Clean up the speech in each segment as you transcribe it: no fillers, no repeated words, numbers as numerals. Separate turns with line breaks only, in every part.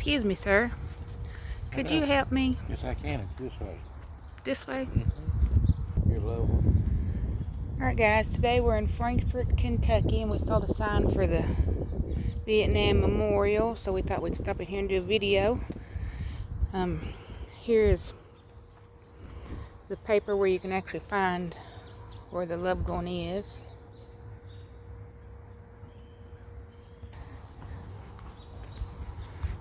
Excuse me, sir. Could you help me?
Yes, I can. It's this way.
This way?
You're low.
Alright guys, today we're in Frankfort, Kentucky, and we saw the sign for the Vietnam Memorial, so we thought we'd stop in here and do a video. Here is the paper where you can actually find where the loved one is.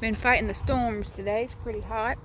Been fighting the storms today. It's pretty hot.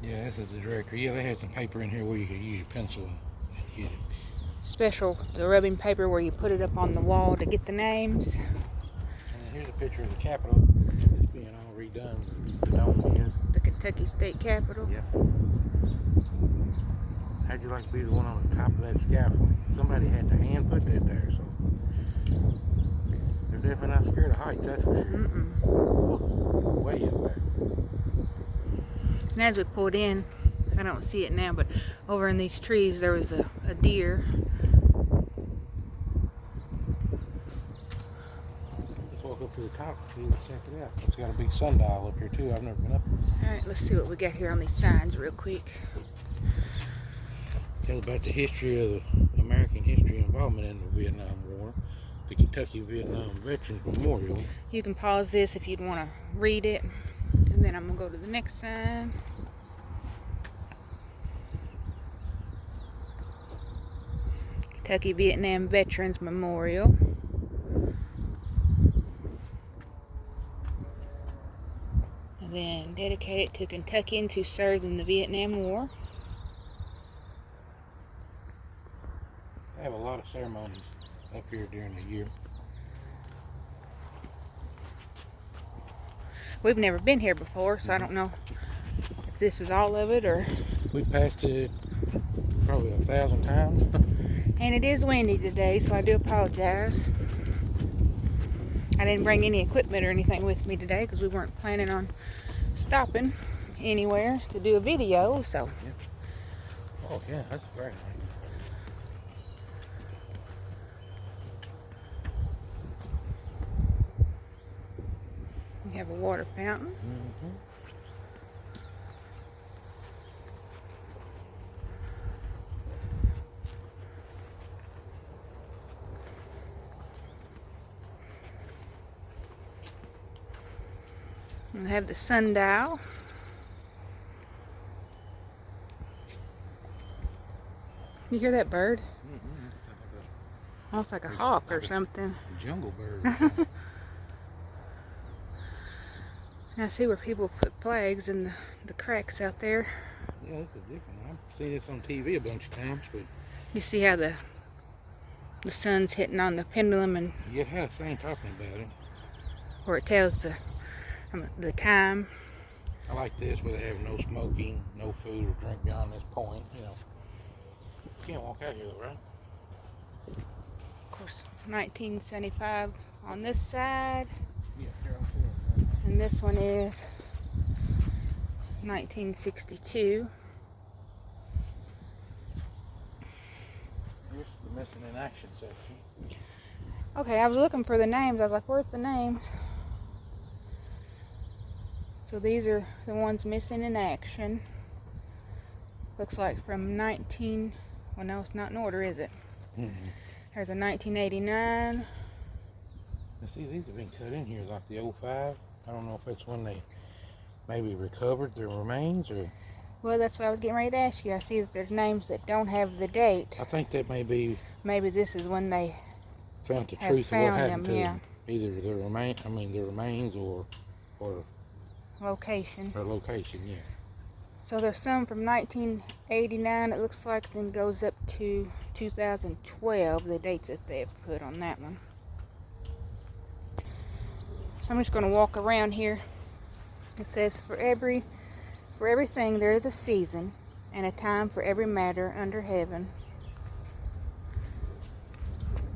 Yeah, this is the director. Yeah, they had some paper in here where you could use your pencil and get it.
Special, the rubbing paper where you put it up on the wall to get the names.
And then here's a picture of the Capitol. It's being all redone. The dome is.
The Kentucky State Capitol.
Yep. How'd you like to be the one on the top of that scaffolding? Somebody had to hand put that there, so they're definitely not scared of heights, that's for sure. Way up there.
And as we pulled in, I don't see it now, but over in these trees there was a deer.
Let's walk up to the top and check it out. It's got a big sundial up here too. I've never been up there.
Alright, let's see what we got here on these signs real quick.
Tell about the history of the American history involvement in the Vietnam War. The Kentucky Vietnam Veterans Memorial.
You can pause this if you'd want to read it. And then I'm going to go to the next sign. Kentucky Vietnam Veterans Memorial. And then dedicated to Kentuckians who served in the Vietnam War.
They have a lot of ceremonies up here during the year.
We've never been here before, so I don't know if this is all of it or...
We passed it probably 1,000 times.
And it is windy today, so I do apologize. I didn't bring any equipment or anything with me today because we weren't planning on stopping anywhere to do a video, so...
Yeah. Oh yeah, that's very nice.
We have a water fountain. We have the sundial. You hear that bird? Oh, it's like a hawk or something.
A jungle bird.
I see where people put flags in the cracks out there.
Yeah, this is different. I've seen this on TV a bunch of times, but
you see how the sun's hitting on the pendulum, and
you had a thing talking about it,
where it tells the time.
I like this where they have no smoking, no food or drink beyond this point. You know, you can't walk out here though, right?
Of course, 1975 on this side.
Yeah, here I'll see it.
And this one is 1962.
Here's the missing in action section.
Okay, I was looking for the names. I was like, where's the names? So these are the ones missing in action. Looks like from well, no, it's not in order, is it? There's a 1989.
Let's see, these have been cut in here like the 05. I don't know if that's when they maybe recovered their remains or...
Well, that's what I was getting ready to ask you. I see that there's names that don't have the date.
I think that may be...
Maybe this is when they
found the truth of what happened to
yeah.
them. Either their remains or
location.
Or location, yeah.
So there's some from 1989, it looks like, then goes up to 2012, the dates that they've put on that one. So I'm just going to walk around here. It says, for everything there is a season, and a time for every matter under heaven.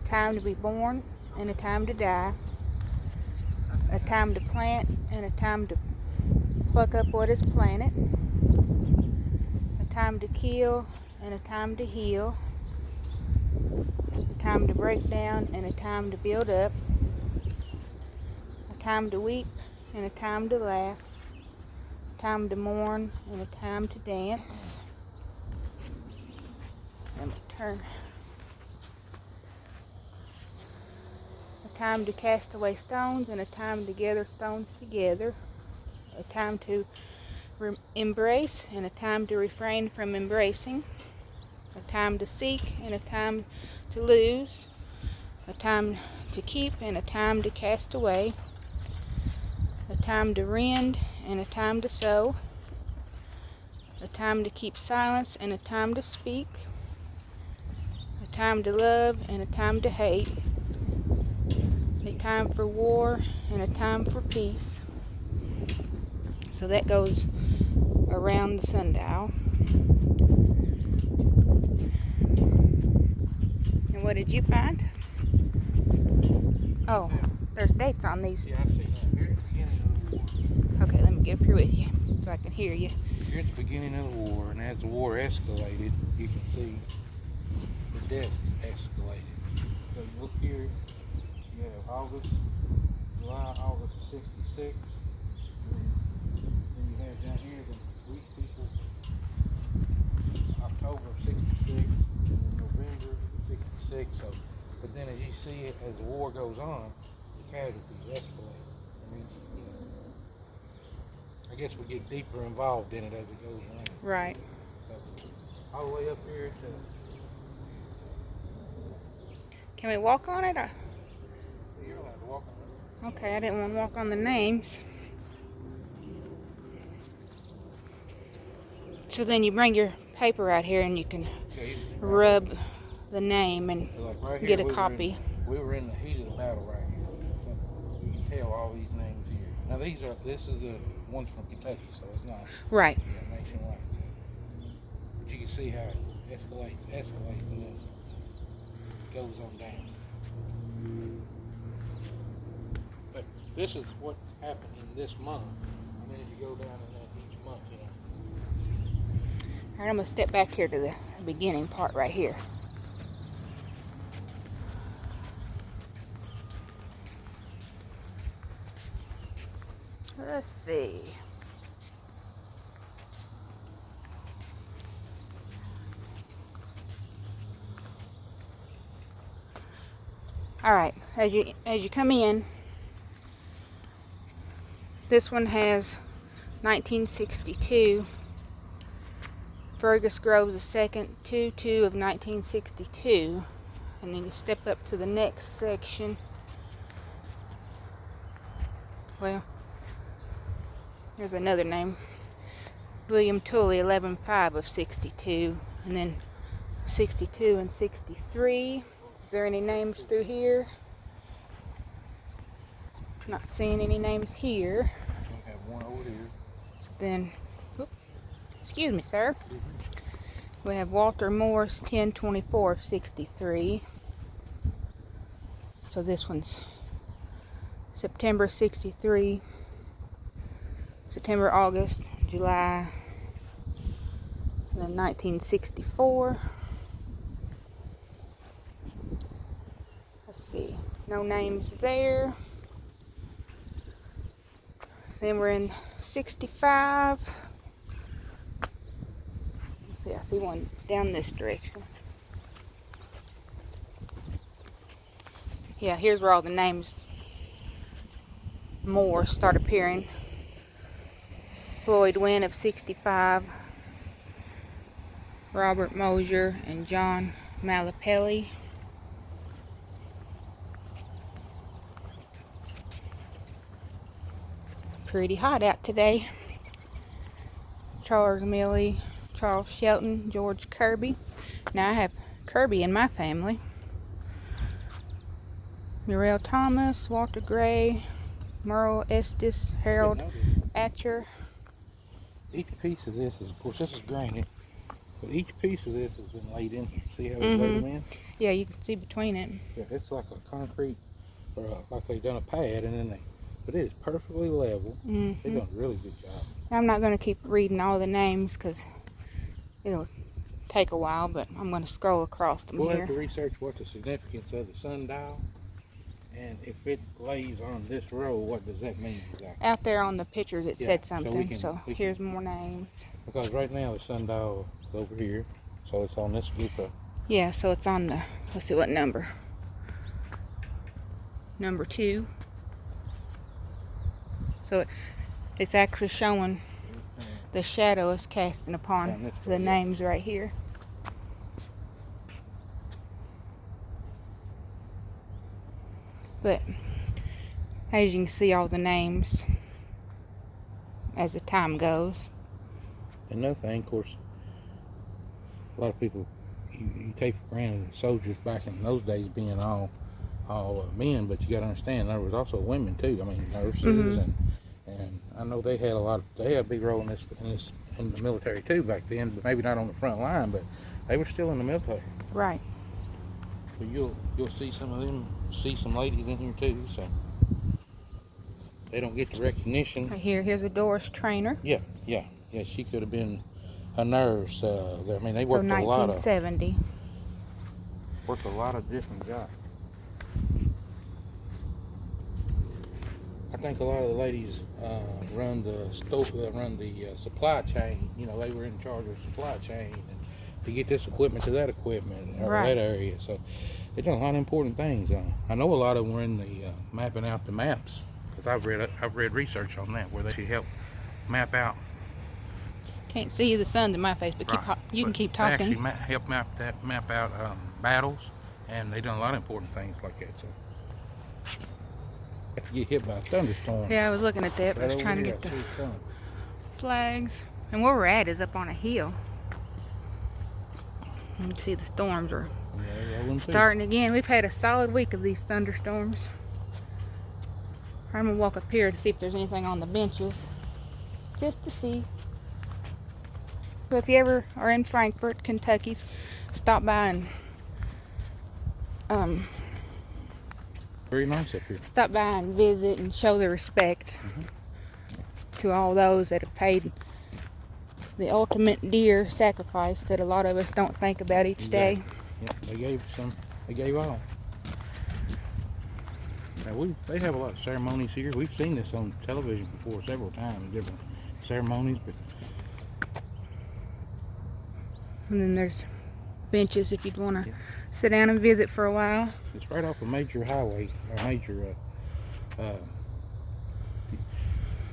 A time to be born, and a time to die. A time to plant, and a time to pluck up what is planted. A time to kill, and a time to heal. A time to break down, and a time to build up. A time to weep, and a time to laugh. time to mourn, and a time to dance. Let me turn. A time to cast away stones, and a time to gather stones together. A time to embrace, and a time to refrain from embracing. A time to seek, and a time to lose. A time to keep, and a time to cast away. A time to rend, and a time to sow. A time to keep silence, and a time to speak. A time to love, and a time to hate. A time for war, and a time for peace. So that goes around the sundial. And what did you find? Oh, there's dates on these.
Yeah, I see that. Here's the beginning of the war.
Okay, let me get up here with you so I can hear you.
Here's the beginning of the war, and as the war escalated, you can see the death escalated. So you look here, you have July, August of 66. Then you have down here the weak people, October of 66, and then November of 66. So, but then as you see it, as the war goes on, the casualties escalate. I mean, you know, I guess we get deeper involved in it as it goes on.
Right.
So, all the way up here to.
Can we walk on it?
You're allowed to walk on it.
Okay, I didn't want to walk on the names. So then you bring your paper out here and you can rub the name and
So like right here,
get a copy.
We were in the heat of the battle right here. So you can tell all these names here. Now this is the ones from Kentucky, so it's not
Right.
nationwide. But you can see how it escalates, and this goes on down. But this is what happened in this month. And then as you go down in that each month, you know.
All right, I'm going to step back here to the beginning part right here. Let's see. All right, as you come in, this one has 1962. Fergus Groves II, 2/2 of 1962. And then you step up to the next section. Well, there's another name. William Tully, 11/5 of 62. And then 62 and 63. Is there any names through here? Not seeing any names here.
We have one over here.
Then, excuse me, sir. We have Walter Morris, 10/24 of 63. So this one's September 63, September, August, July, and then 1964. Let's see, no names there. Then we're in 65. Let's see, I see one down this direction. Yeah, here's where all the names more start appearing. Floyd Wynn of 65, Robert Mosier, and John Malapelli. Pretty hot out today. Charles Milley, Charles Shelton, George Kirby. Now I have Kirby in my family. Muriel Thomas, Walter Gray, Merle Estes, Harold Atcher.
Each piece of this is, of course, this is granite, but each piece of this has been laid in here. See how they laid them in?
Yeah, you can see between it.
Yeah, it's like a concrete, or like they've done a pad, and then but it is perfectly level. They've done a really good job.
I'm not going to keep reading all the names because it'll take a while, but I'm going to scroll across them
We'll
here.
have to research what the significance of the sundial and if it lays on this row, what does that mean exactly?
Out there on the pictures it
Yeah,
said
so we
something,
can- we can-
here's more names.
Because right now the sundial is over here, so it's on this group of.
Yeah, so it's on the, let's see what number. Number 2. So it's actually showing the shadow is casting upon the names right here. But as you can see, all the names as the time goes.
Another thing, of course, a lot of people you take for granted the soldiers back in those days being all men, but you got to understand there was also women too. I mean, nurses and I know they had a big role in the military too back then, but maybe not on the front line, but they were still in the military.
Right.
So you'll see some of them, see some ladies in here too. So they don't get the recognition.
Right here, here's a Doris trainer.
Yeah. She could have been a nurse. There. I mean, they worked
1970.
Worked a lot of different jobs. I think a lot of the ladies run the supply chain. You know, they were in charge of supply chain and to get this equipment to that equipment or
Right.
that area. So they done a lot of important things. I know a lot of them were in the mapping out the maps, because I've read research on that where they should help map out.
Can't see the sun's in my face, but you can keep talking.
They actually help map out battles, and they done a lot of important things like that. So if you get hit by a thunderstorm.
Yeah, I was looking at that, but I was
right
trying to
over
get the
here, I see sun.
flags. And where we're at is up on a hill. You can see the storms are
Yeah, rolling too.
starting again. We've had a solid week of these thunderstorms. I'm gonna walk up here to see if there's anything on the benches, just to see. But if you ever are in Frankfort, Kentucky, stop by and
Very nice up here.
stop by and visit and show their respect to all those that have paid the ultimate dear sacrifice that a lot of us don't think about each day.
Yeah, they gave all. Now they have a lot of ceremonies here. We've seen this on television before several times, different ceremonies, but
And then there's benches if you'd want to sit down and visit for a while.
it's right off a major highway, or major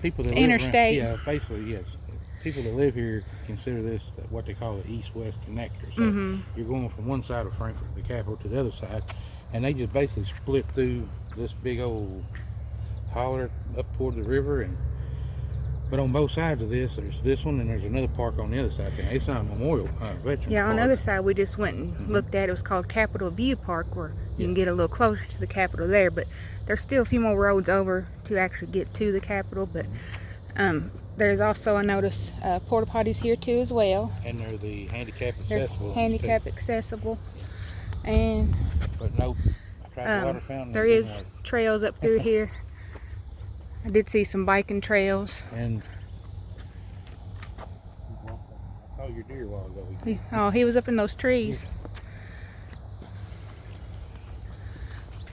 people that
Interstate.
live around, yeah, basically, yes. People that live here consider this what they call the east-west connector. So you're going from one side of Frankfort, the capital, to the other side, and they just basically split through this big old holler up toward the river. But on both sides of this, there's this one, and there's another park on the other side. It's not a memorial veteran
Yeah, on
park.
the other side we just went and looked at. It was called Capitol View Park, where you can get a little closer to the Capitol there. But there's still a few more roads over to actually get to the Capitol. But there's also, I noticed, porta potties here too as well.
And they're the handicap
There's
accessible.
handicap accessible, and
But no, I tried the water fountain.
there is trails up through here. I did see some biking trails.
And I saw your deer a while ago.
Oh, he was up in those trees.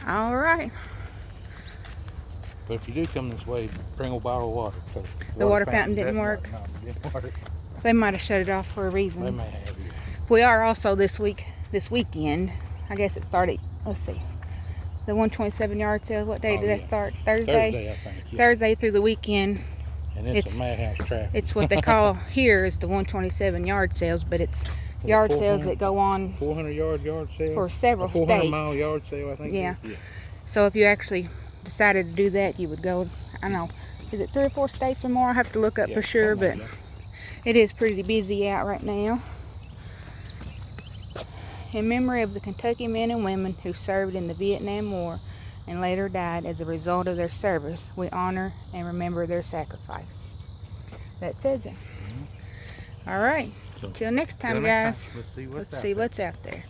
All right.
But if you do come this way, bring a bottle of water.
The water fountain didn't work.
No, it didn't work.
They might have shut it off for a
They
reason.
may have you.
We are also this weekend. I guess it started, let's see, the 127 yard sale. What day did that start? Thursday?
Thursday, I think. Yeah.
Thursday through the weekend.
And it's a madhouse traffic.
It's what they call here is the 127 yard sales, but it's yard sales that go on
400 yard sale?
for several
400
states.
mile yard sale, I think.
Yeah.
Yeah.
So if you actually decided to do that, you would go, I don't know, is it 3 or 4 states or more? I have to look up for sure, but it is pretty busy out right now. In memory of the Kentucky men and women who served in the Vietnam War and later died as a result of their service, we honor and remember their sacrifice. That says it. All right.
So,
Till next time,
till next
guys.
time, let's see
Let's see what's out there.